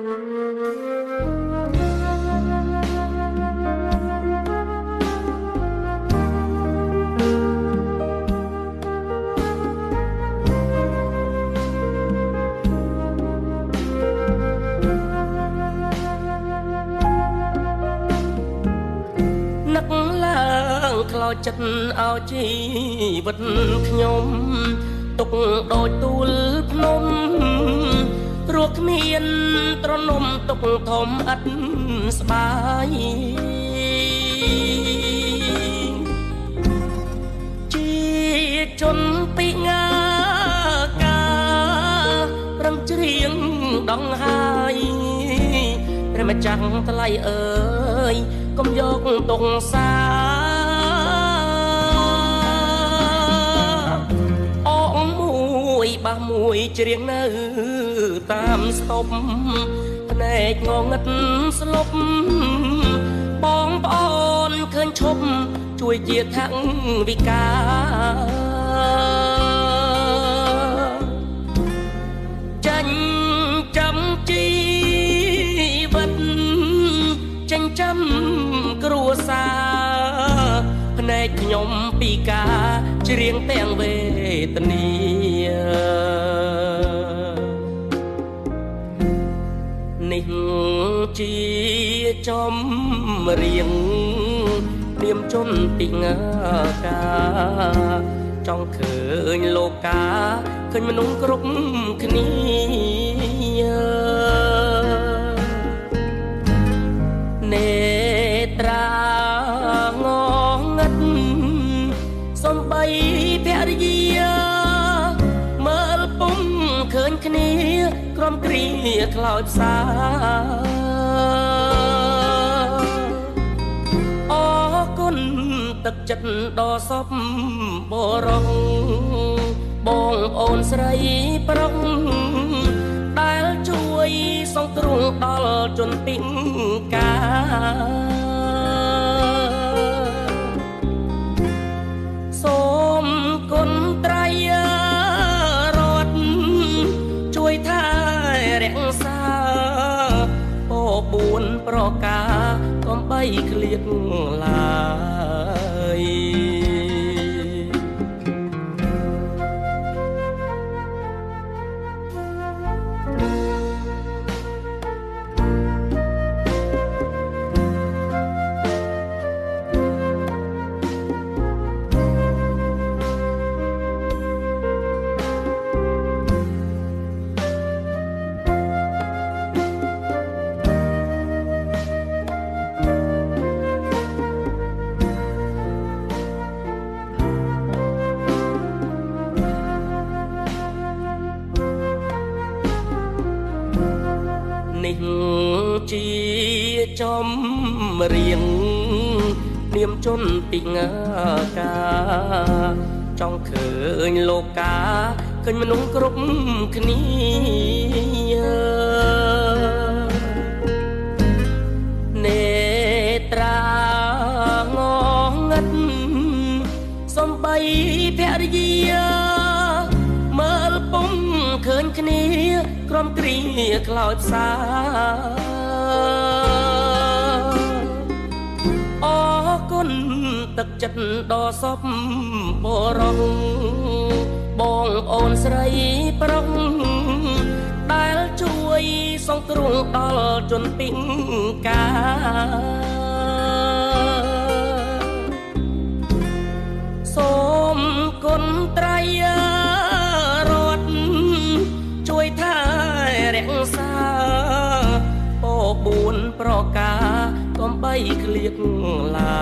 ខ្លោចចិត្តឲ្យជីវិតខ្ញុំទុកដូចទូលភ្នំព្រោះគ្មានត្រនំទុកធំឥតស្បាយជាជនពីងាការឹងច្រៀងដងហើយព្រះម្ចាស់ថ្លៃអើយកុំយកទុកសាបាសមួយច្រៀងនៅតាមស្តុបភ្នែកងងឹតស្លុបបងប្អូនឃើញឈប់ជួយជាថវិកាចាញ់ចាំជីវិតចិញ្ចឹមគ្រួសារភ្នែកខ្ញុំពីការច្រៀងទាំងវេទនានេះជាចំរៀងព្រាមជនពីងាការចង់ឃើញលោកកាឃើញមនុស្សគ្រប់គ្នានេត្រាងងឹតសំបីភរិយាមើលពុំឃើញគ្នាក្រុមគ្រាខ្លោចផ្សាអរគុណទឹកចិត្តដ៏សពបរោះបងប្អូនស្រីប្រុសដែលជួយសង្គ្រោះដល់ជនពិការសូមគុណត្រៃរតជួយថែរក្សាពោ4ប្រការកុំបីឃ្លាតឡើយនេះជាចំរៀងព្រាមជនពីងាការចង់ឃើញលោកកាឃើញមនុស្សគ្រប់គ្នានេត្រាងងឹតសំបីភរិយាមើលពុំឃើញគ្នាក្រុមគ្រាខ្លោចផ្សាអរគុណទឹកចិត្តដ៏សពបរោះបងប្អូនស្រីប្រុសដែលជួយសង្គ្រោះដល់ជនពិការសូមគុណត្រៃរតជួយថែរក្សាពោ4ប្រការកុំបីឃ្លាតឡើ